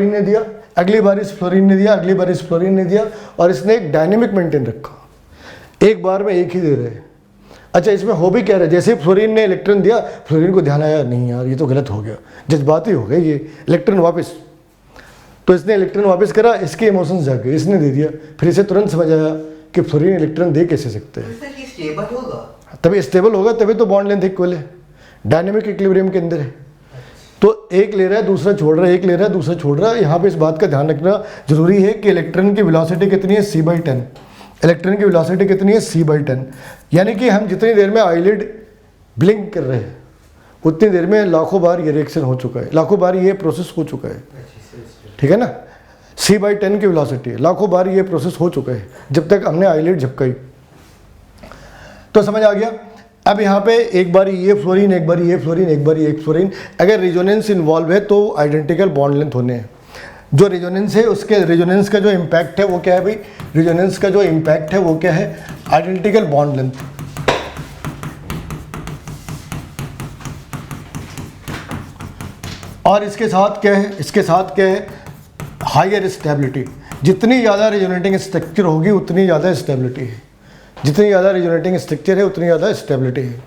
ने दिया, अगली बार इस फ्लोरीन ने दिया, अगली बार इस फ्लोरीन ने दिया, और इसने एक डायनेमिक मेंटेन रखा, एक बार में एक ही दे रहे। अच्छा, इसमें हो भी क्या रहा है, जैसे फ्लोरीन ने इलेक्ट्रॉन दिया, फ्लोरीन को ध्यान आया नहीं यार ये तो गलत हो गया, जज्बाती हो गया, ये इलेक्ट्रॉन वापस, तो इसने इलेक्ट्रॉन वापस करा, इसके इमोशंस जाके इसने दे दिया, फिर इसे तुरंत समझ आया कि फ्लोरीन इलेक्ट्रॉन दे कैसे सकते हैं। तभी स्टेबल होगा, तभी तो बॉन्ड लेंथ इक्वल है, डायनेमिक इक्विलिब्रियम के अंदर है। तो एक ले रहा है दूसरा छोड़ रहा है, एक ले रहा है दूसरा छोड़ रहा है। यहाँ पे इस बात का ध्यान रखना जरूरी है कि इलेक्ट्रॉन की वेलोसिटी कितनी है, c/10। इलेक्ट्रॉन की वेलोसिटी कितनी है, c/10, यानी कि हम जितनी देर में आईलिड ब्लिंक कर रहे हैं उतनी देर में लाखों बार ये रिएक्शन हो चुका है, लाखों बार ये प्रोसेस हो चुका है, ठीक है ना। c/10 की वेलोसिटी है, लाखों बार ये प्रोसेस हो चुका है जब तक हमने आईलिड झपकाई। तो समझ आ गया। अब यहाँ पे एक बार ये फ्लोरीन, एक बार ये फ्लोरीन, एक बार ये एक फ्लोरीन, अगर रेजोनेंस इन्वॉल्व है तो आइडेंटिकल बॉन्ड लेंथ होने हैं। जो रेजोनेंस है उसके रेजोनेंस का जो इम्पैक्ट है वो क्या है भाई, रेजोनेंस का जो इम्पैक्ट है वो क्या है, आइडेंटिकल बॉन्ड लेंथ। और इसके साथ क्या है, इसके साथ क्या है, हायर स्टेबिलिटी। जितनी ज़्यादा रेजोनेटिंग स्ट्रक्चर होगी उतनी ज़्यादा स्टेबिलिटी है, जितनी ज़्यादा रेजोनेटिंग स्ट्रक्चर है उतनी ज़्यादा स्टेबिलिटी है।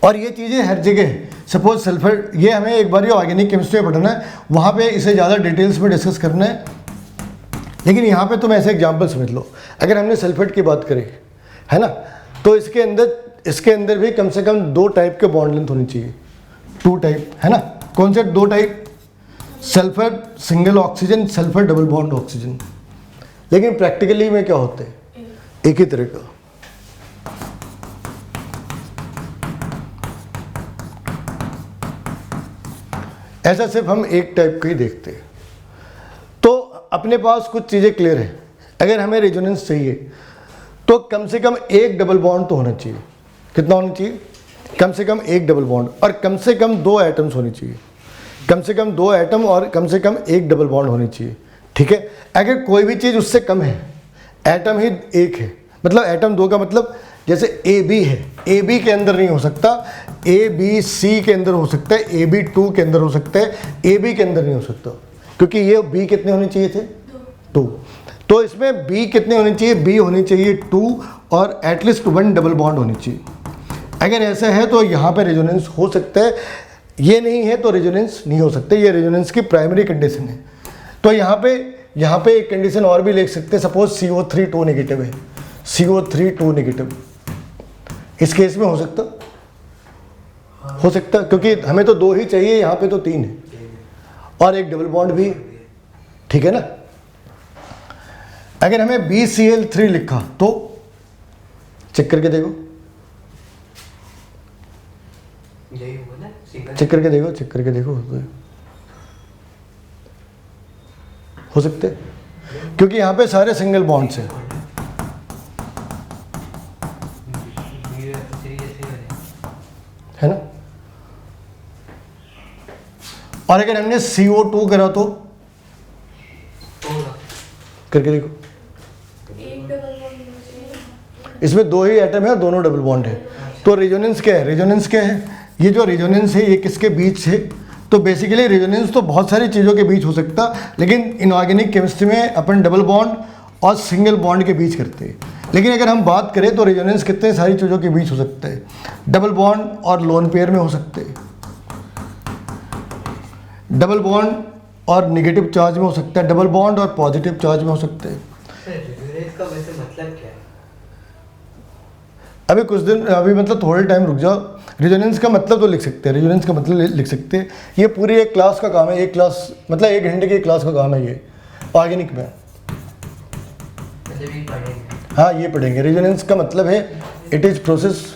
और ये चीज़ें हर जगह है। सपोज सल्फर, ये हमें एक बार ये ऑर्गेनिक केमिस्ट्री में पढ़ना है, वहाँ पे इसे ज़्यादा डिटेल्स में डिस्कस करना है, लेकिन यहाँ पे तुम ऐसे एग्जांपल समझ लो। अगर हमने सल्फेट की बात करी है ना, तो इसके अंदर भी कम से कम 2 टाइप के बॉन्ड लेंथ होनी चाहिए, 2 टाइप, है ना। कौन से 2 type, sulphur single oxygen, sulphur double bond oxygen. लेकिन प्रैक्टिकली में क्या होते हैं, एक ही तरह का। ऐसा सिर्फ हम एक टाइप का ही देखते हैं। तो अपने पास कुछ चीज़ें क्लियर है। अगर हमें रेजोनेंस चाहिए तो कम से कम एक डबल बॉन्ड तो होना चाहिए। कितना होना चाहिए, कम से कम एक डबल बॉन्ड, और कम से कम 2 एटम्स होनी चाहिए, कम से कम 2 एटम और कम से कम एक डबल बॉन्ड होनी चाहिए, ठीक है। अगर कोई भी चीज़ उससे कम है, एटम ही एक है, मतलब एटम 2 का मतलब जैसे AB है, AB के अंदर नहीं हो सकता, ABC के अंदर हो सकता है, AB2 के अंदर हो सकता है, AB के अंदर नहीं हो सकता, क्योंकि ये B कितने होने चाहिए थे, 2। तो इसमें B कितने होने चाहिए, B होनी चाहिए 2 और एटलीस्ट 1 डबल बॉन्ड होनी चाहिए। अगर ऐसा है तो यहाँ पे रेजोनेंस हो सकता है, ये नहीं है तो रेजोनेंस नहीं हो सकता। ये रेजोनेंस की प्राइमरी कंडीशन है। तो यहाँ पे एक कंडीशन और भी लिख सकते हैं। सपोज CO3 2 नेगेटिव है, CO3 2 नेगेटिव, इस केस में हो सकता, क्योंकि हमें तो 2 ही चाहिए, यहाँ पे तो 3 है, और एक डबल बॉन्ड भी, ठीक है ना। अगर हमें BCl3 लिखा तो चेक करके देखो, चेक करके देखो हो सकते, क्योंकि यहाँ पे सारे सिंगल बॉन्ड्स हैं, है ना। और अगर हमने CO2 करा तो करके देखो, इसमें 2 ही एटम है और दोनों डबल बॉन्ड है। तो रेजोनेंस क्या है, रेजोनेंस क्या है, ये जो रेजोनेंस है ये किसके बीच है, तो बेसिकली रेजोनेंस तो बहुत सारी चीज़ों के बीच हो सकता, लेकिन इनऑर्गेनिक केमिस्ट्री में अपन डबल बॉन्ड और सिंगल बॉन्ड के बीच करते हैं। लेकिन अगर हम बात करें तो रेजोनेंस कितने सारी चीज़ों के बीच हो सकता है, डबल बॉन्ड और लोन पेयर में हो सकते हैं, डबल बॉन्ड और नेगेटिव चार्ज में हो सकता है, डबल बॉन्ड और पॉजिटिव चार्ज में हो सकते हैं। रेजोनेंस का वैसे मतलब क्या है? अभी कुछ दिन, अभी मतलब थोड़े टाइम रुक जाओ। रेजोनेंस का मतलब तो लिख सकते हैं, रेजोनेंस का मतलब लिख सकते हैं। ये पूरी एक क्लास का काम है, एक क्लास मतलब 1 घंटे की क्लास का काम है ये ऑर्गेनिक में। हाँ ये पढ़ेंगे। रेजोनेंस का मतलब है इट इज प्रोसेस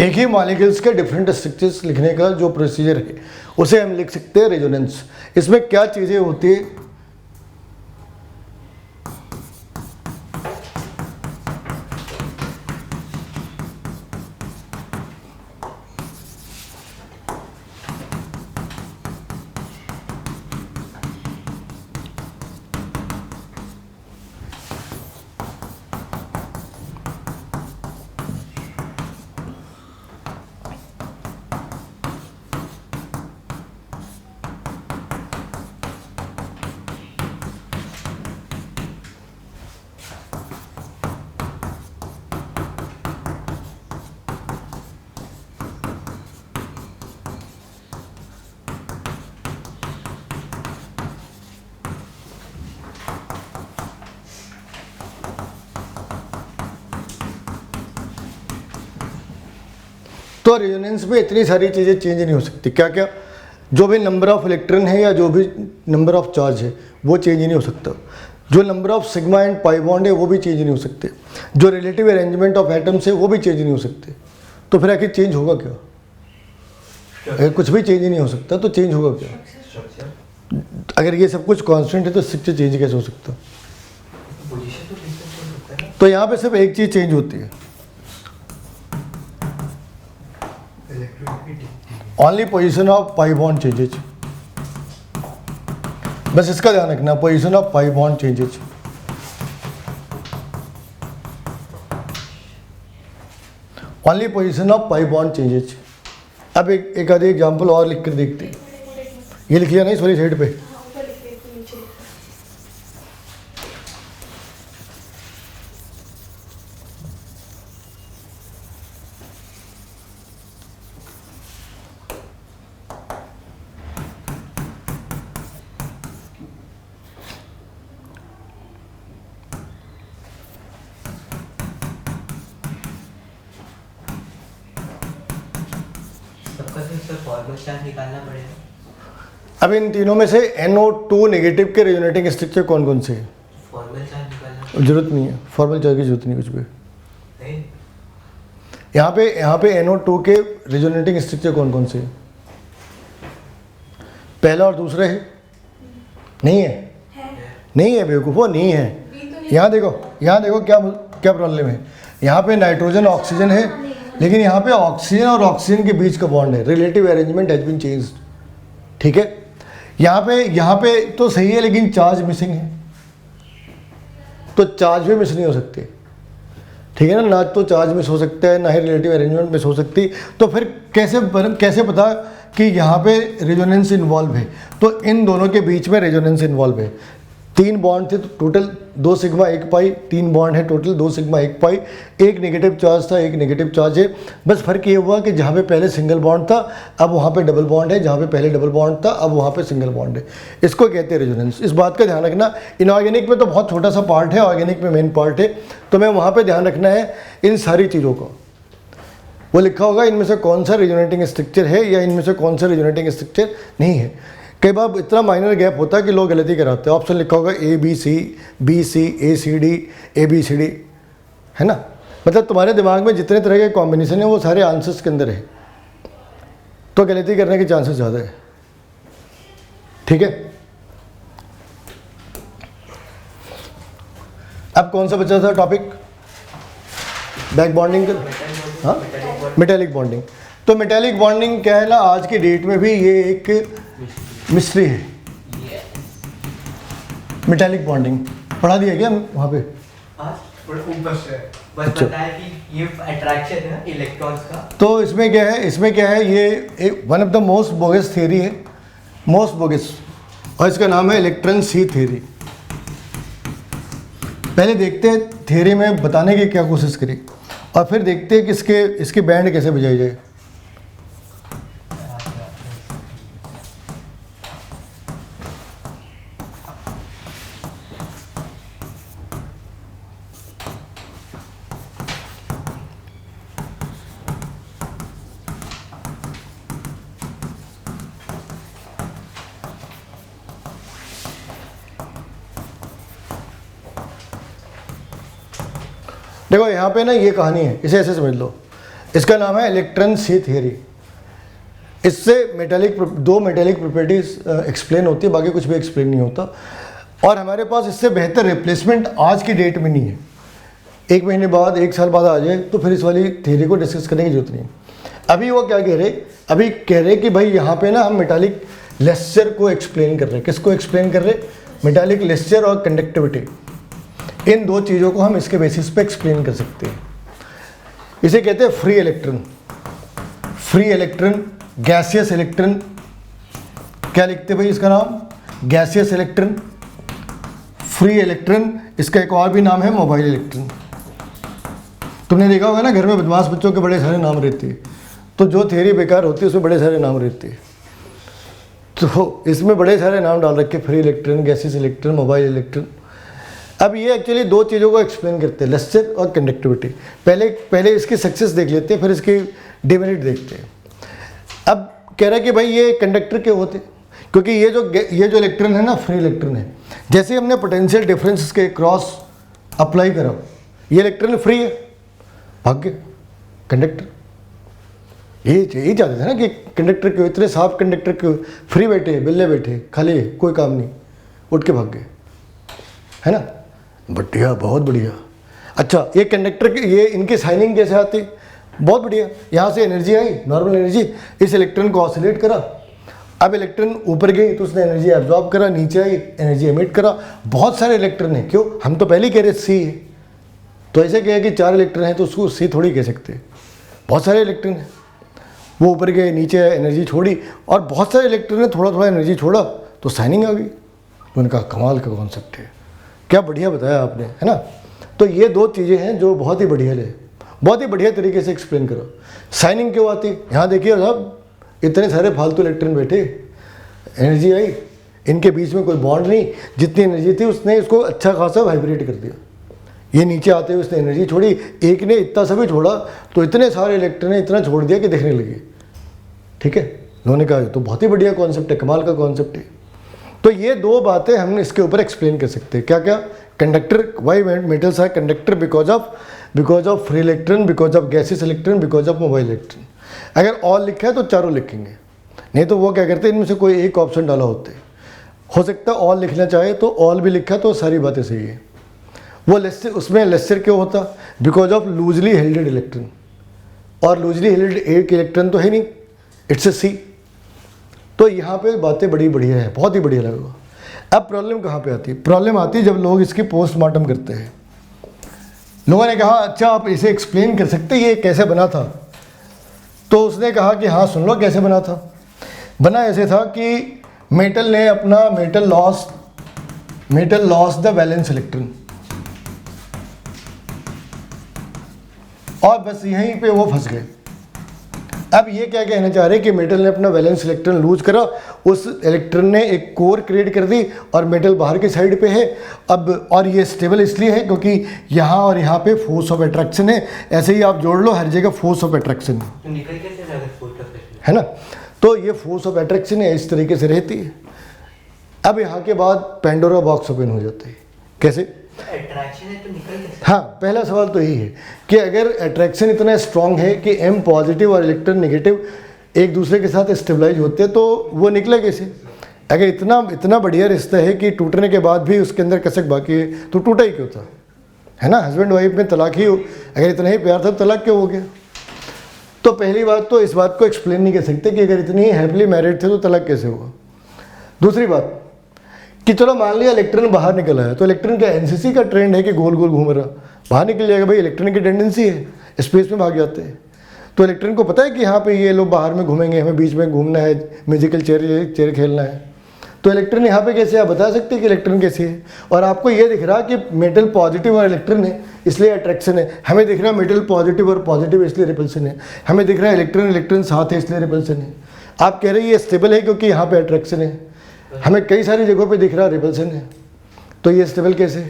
एक ही मॉलिक्यूल्स के डिफरेंट स्ट्रक्चर्स लिखने का जो प्रोसीजर है उसे हम लिख सकते हैं रेजोनेंस। इसमें क्या चीज़ें होती है, तो रेजोनेंस में इतनी सारी चीज़ें चेंज नहीं हो सकती। क्या क्या? जो भी नंबर ऑफ इलेक्ट्रॉन है या जो भी नंबर ऑफ चार्ज है वो चेंज नहीं हो सकता। जो number of sigma and pi bond है वो भी चेंज नहीं हो सकते। जो रिलेटिव अरेंजमेंट ऑफ एटम्स है वो भी चेंज नहीं हो सकते। तो फिर आखिर चेंज होगा क्या? अगर कुछ भी चेंज नहीं हो सकता तो चेंज होगा क्या? स्ट्रक्चर अगर ये सब कुछ कांस्टेंट है तो स्ट्रक्चर चेंज कैसे हो सकता? पोजीशन तो डिफरेंट हो सकता है ना। तो यहाँ पे सिर्फ एक चीज़ चेंज होती है, electronegative only position of pi bond changes. बस इसका ध्यान रखना, position of pi bond changes. Only position of pi bond changes. अब एक आधी एग्जांपल और लिख कर देखते हैं। ये लिख लिया नहीं, सॉरी साइड पे। सबका सिर्फ सर फॉर्मल चार्ज निकालना पड़ेगा। अब इन तीनों में से NO2 नेगेटिव के रेजोनेटिंग स्ट्रक्चर कौन कौन से हैं? फॉर्मल चार्ज निकालना जरूरत नहीं है, फॉर्मल चार्ज की जरूरत नहीं कुछ भी। नहीं। यहाँ पे NO2 के रेजोनेटिंग स्ट्रक्चर कौन कौन से हैं? पहला और दूसरा है? नहीं है, नहीं है बेवकूफ़ो, नहीं है। यहाँ देखो क्या क्या प्रॉब्लम है। यहाँ पे नाइट्रोजन ऑक्सीजन है, लेकिन यहाँ पे ऑक्सीजन और ऑक्सीजन के बीच का बॉन्ड है। Relative arrangement has been changed. ठीक है, यहाँ पे तो सही है, लेकिन चार्ज मिसिंग है, तो चार्ज भी मिस नहीं हो सकते। ठीक है ना तो चार्ज मिस हो सकता है, ना ही रिलेटिव अरेंजमेंट मिस हो सकती। तो फिर कैसे पता कि यहाँ पे रेजोनेंस इन्वॉल्व है? तो इन दोनों के बीच में रेजोनेंस इन्वॉल्व है। 3 बॉन्ड थे तो टोटल 2 सिग्मा 1 पाई, 3 बॉन्ड है टोटल 2 सिग्मा 1 पाई। एक नेगेटिव चार्ज था, एक नेगेटिव चार्ज है। बस फर्क ये हुआ कि जहाँ पे पहले सिंगल बॉन्ड था अब वहाँ पे डबल बॉन्ड है, जहाँ पे पहले डबल बॉन्ड था अब वहाँ पे सिंगल बॉन्ड है। इसको कहते हैं रेजोनेंस। इस बात का ध्यान रखना। इनऑर्गेनिक में तो बहुत छोटा सा पार्ट है, ऑर्गेनिक में मेन पार्ट है, तो मैं वहाँ पर ध्यान रखना है इन सारी चीज़ों को। वो लिखा होगा इनमें से कौन सा रेजोनेटिंग स्ट्रक्चर है या इनमें से कौन सा रेजोनेटिंग स्ट्रक्चर नहीं है। कई बार इतना माइनर गैप होता है कि लोग गलती कराते हैं। ऑप्शन लिखा होगा ABC, BC, ACD, ABCD, है ना। मतलब तुम्हारे दिमाग में जितने तरह के कॉम्बिनेशन है वो सारे आंसर्स के अंदर है, तो गलती करने के चांसेस ज़्यादा है। ठीक है, अब कौन सा बचा था टॉपिक? बैक बॉन्डिंग का। हाँ, मेटेलिक बॉन्डिंग। तो मेटेलिक बॉन्डिंग क्या है ना, आज की डेट में भी ये एक मिस्ट्री है। मेटेलिक बॉन्डिंग पढ़ा दिया क्या वहाँ पे? ऊपर से बस अच्छा। पता है कि ये अट्रैक्शन है इलेक्ट्रॉन्स का। तो इसमें क्या है ये one of the most bogus theory है, मोस्ट बोगस, और इसका नाम है इलेक्ट्रॉन सी थ्योरी। पहले देखते हैं थियरी में बताने की क्या कोशिश करी, और फिर देखते हैं कि इसके बैंड कैसे बजाई जाए। देखो यहाँ पे ना ये कहानी है, इसे ऐसे समझ लो। इसका नाम है इलेक्ट्रॉन सी थ्योरी। इससे दो मेटेलिक प्रॉपर्टीज एक्सप्लेन होती है, बाकी कुछ भी एक्सप्लेन नहीं होता। और हमारे पास इससे बेहतर रिप्लेसमेंट आज की डेट में नहीं है। 1 महीने बाद, 1 साल बाद आ जाए तो फिर इस वाली थ्योरी को डिस्कस करने की जरूरत नहीं है। अभी वो क्या कह रहे, अभी कह रहे कि भाई यहाँ पे ना हम मेटालिक लेस्चर को एक्सप्लेन कर रहे हैं। किसको एक्सप्लेन कर रहे? मेटालिक लेस्चर और कंडक्टिविटी, इन 2 चीज़ों को हम इसके बेसिस पे एक्सप्लेन कर सकते हैं। इसे कहते हैं free electron. Free electron, gaseous electron, क्या लिखते हैं भाई इसका नाम? Gaseous electron, free electron. इसका एक और भी नाम है मोबाइल इलेक्ट्रॉन। तुमने देखा होगा ना घर में बदमाश बच्चों के बड़े सारे नाम रहते हैं, तो जो थियरी बेकार होती है उसमें बड़े सारे नाम रहते हैं। तो इसमें बड़े सारे नाम डाल रखे, free electron, gaseous electron, mobile electron. अब ये एक्चुअली दो चीज़ों को एक्सप्लेन करते हैं, लस्टर और कंडक्टिविटी। पहले इसकी सक्सेस देख लेते हैं, फिर इसकी डिमेरिट देखते हैं। अब कह रहा है कि भाई ये कंडक्टर क्यों होते, क्योंकि ये जो इलेक्ट्रॉन है ना, फ्री इलेक्ट्रॉन है। जैसे हमने पोटेंशियल डिफरेंस के क्रॉस अप्लाई करा, ये इलेक्ट्रॉन फ्री है, भाग गए कंडक्टर। यही चाहते थे ना कि कंडक्टर क्यों, इतने साफ कंडक्टर क्यों, फ्री बैठे, बिल्ले बैठे, खाली कोई काम नहीं, उठ के भाग गए, है ना। बढ़िया, बहुत बढ़िया। अच्छा, ये कंडक्टर ये इनकी साइनिंग कैसे आती, बहुत बढ़िया। यहाँ से एनर्जी आई, नॉर्मल एनर्जी, इस इलेक्ट्रॉन को ऑसिलेट करा। अब इलेक्ट्रॉन ऊपर गई तो उसने एनर्जी एब्जॉर्ब करा, नीचे आई एनर्जी एमिट करा। बहुत सारे इलेक्ट्रॉन हैं, क्यों, हम तो पहले ही कह रहे सी है, तो ऐसे कहे कि 4 इलेक्ट्रॉन हैं तो उसको सी थोड़ी कह सकते, बहुत सारे इलेक्ट्रॉन हैं। वो ऊपर गए, नीचे एनर्जी छोड़ी, और बहुत सारे इलेक्ट्रॉन ने थोड़ा थोड़ा एनर्जी छोड़ा तो साइनिंग आ गई। तो उनका कमाल का कॉन्सेप्ट है, क्या बढ़िया बताया आपने, है ना। तो ये दो चीज़ें हैं जो बहुत ही बढ़िया ले, बहुत ही बढ़िया तरीके से एक्सप्लेन करो। साइनिंग क्यों आती, यहाँ देखिए साहब, इतने सारे फालतू इलेक्ट्रॉन बैठे, एनर्जी आई, इनके बीच में कोई बॉन्ड नहीं, जितनी एनर्जी थी उसने इसको अच्छा खासा वाइब्रेट कर दिया। ये नीचे आते हुए उसने एनर्जी छोड़ी, एक ने इतना सभी छोड़ा तो इतने सारे इलेक्ट्रॉन ने इतना छोड़ दिया कि दिखने लगे। ठीक है, उन्होंने कहा तो बहुत ही बढ़िया कॉन्सेप्ट है, कमाल का कॉन्सेप्ट है। तो ये दो बातें हम इसके ऊपर एक्सप्लेन कर सकते हैं। क्या क्या, conductor, why metals are conductor because of free electron, because of gases electron, because of mobile electron. अगर ऑल लिखा है तो चारों लिखेंगे, नहीं तो वो क्या करते हैं, इनमें से कोई एक ऑप्शन डाला होते, हो सकता है ऑल लिखना चाहे तो ऑल भी लिखा तो सारी बातें सही है। वो लेस्टर, उसमें लेस्टर क्यों होता, बिकॉज ऑफ लूजली हेल्डेड इलेक्ट्रॉन, और लूजली हेल्डेड एक इलेक्ट्रॉन तो है नहीं, इट्स ए सी। तो यहाँ पे बातें बड़ी बढ़िया है, बहुत ही बढ़िया लगेगा। अब प्रॉब्लम कहाँ पे आती है, प्रॉब्लम आती है जब लोग इसकी पोस्टमार्टम करते हैं। लोगों ने कहा अच्छा आप इसे एक्सप्लेन कर सकते ये कैसे बना था, तो उसने कहा कि हाँ सुन लो कैसे बना था। बना ऐसे था कि मेटल ने अपना metal loss the valence electron, और बस यहीं पे वो फंस गए। अब ये क्या कहना चाह रहे हैं कि मेटल ने अपना वैलेंस इलेक्ट्रॉन लूज करा, उस इलेक्ट्रॉन ने एक कोर क्रिएट कर दी और मेटल बाहर की साइड पे है। अब और ये स्टेबल इसलिए है क्योंकि यहाँ और यहाँ पे फोर्स ऑफ अट्रैक्शन है। ऐसे ही आप जोड़ लो, हर जगह फोर्स ऑफ अट्रैक्शन है, तो निकल कैसे जाएगा फोर्स ऑफ अट्रैक्शन, है ना। तो ये फोर्स ऑफ अट्रैक्शन है, इस तरीके से रहती है। अब यहाँ के बाद पेंडोरा बॉक्स ओपन हो जाता है। कैसे, अट्रैक्शन है तो निकल कैसे, हाँ, पहला सवाल तो यही है कि अगर अट्रैक्शन इतना स्ट्रांग है कि M पॉजिटिव और इलेक्ट्रॉन नेगेटिव एक दूसरे के साथ स्टेबलाइज होते हैं, तो वो निकला कैसे। अगर इतना बढ़िया रिश्ता है कि टूटने के बाद भी उसके अंदर कसक बाकी है, तो टूटा ही क्यों था, है ना। हस्बैंड वाइफ में तलाक ही हो, अगर इतना ही प्यार था तो तलाक क्यों हो गया। तो पहली बात तो इस बात को एक्सप्लेन नहीं कर सकते कि अगर इतनी हैप्पीली मैरिड थे तो तलाक कैसे हुआ। दूसरी बात कि चलो मान लिया इलेक्ट्रॉन बाहर निकल आया, तो इलेक्ट्रॉन का एनसीसी का ट्रेंड है कि गोल गोल घूम रहा, बाहर निकल जाएगा, भाई इलेक्ट्रॉन की टेंडेंसी है, स्पेस में भाग जाते हैं। तो इलेक्ट्रॉन को पता है कि यहाँ पे ये लोग बाहर में घूमेंगे, हमें बीच में घूमना है, म्यूजिकल चेयर खेलना है। तो इलेक्ट्रॉन यहाँ पे कैसे, आप बता सकते हैं कि इलेक्ट्रॉन कैसे है। और आपको ये दिख रहा कि मेटल पॉजिटिव और इलेक्ट्रॉन है इसलिए अट्रैक्शन है, हमें दिख रहा है मेटल पॉजिटिव और पॉजिटिव इसलिए रिपल्सन है, हमें दिख रहा है इलेक्ट्रॉन साथ है इसलिए रिपल्सन है। आप कह रहे हैं ये स्टेबल है क्योंकि यहाँ पे अट्रैक्शन है, हमें कई सारी जगहों पे दिख रहा है रिपल्सन है, तो ये स्टेबल कैसे।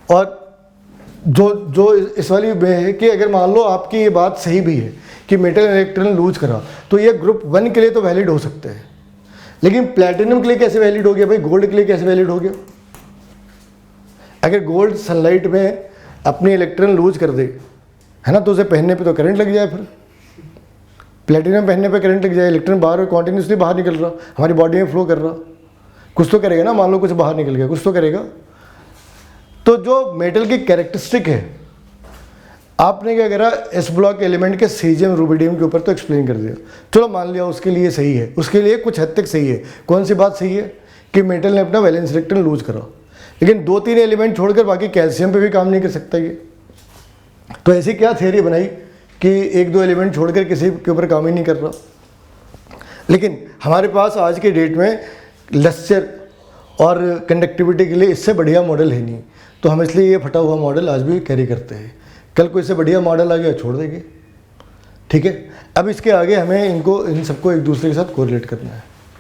और जो इस वाली में है कि अगर मान लो आपकी ये बात सही भी है कि मेटल इलेक्ट्रॉन लूज करा, तो ये ग्रुप 1 के लिए तो वैलिड हो सकते हैं, लेकिन प्लैटिनम के लिए कैसे वैलिड हो गया भाई, गोल्ड के लिए कैसे वैलिड हो गया। अगर गोल्ड सनलाइट में अपनी इलेक्ट्रॉन लूज कर दे, है ना, तो उसे पहनने पे तो करंट लग जाए, फिर प्लेटिनम पहनने पे करंट लग जाए, इलेक्ट्रॉन बाहर कॉन्टिन्यूसली बाहर निकल रहा, हमारी बॉडी में फ्लो कर रहा, कुछ तो करेगा ना। मान लो कुछ बाहर निकल गया, कुछ तो करेगा। तो जो मेटल की कैरेक्टरिस्टिक है, आपने क्या करा, एस ब्लॉक एलिमेंट के सीजियम रूबिडियम के ऊपर तो एक्सप्लेन कर दिया। चलो मान लिया उसके लिए सही है, उसके लिए कुछ हद तक सही है। कौन सी बात सही है कि मेटल ने अपना वैलेंस इलेक्ट्रॉन लूज करा, लेकिन 2-3 एलिमेंट छोड़कर बाकी कैल्शियम पे भी काम नहीं कर सकता ये। तो ऐसी क्या थ्योरी बनाई कि 1-2 एलिमेंट छोड़कर किसी के ऊपर काम ही नहीं कर रहा। लेकिन हमारे पास आज के डेट में लस्चर और कंडक्टिविटी के लिए इससे बढ़िया मॉडल है नहीं, तो हम इसलिए ये फटा हुआ मॉडल आज भी कैरी करते हैं। कल को इससे बढ़िया मॉडल आ गया छोड़ देंगे, ठीक है। अब इसके आगे हमें इन सबको एक दूसरे के साथ कोरिलेट करना है।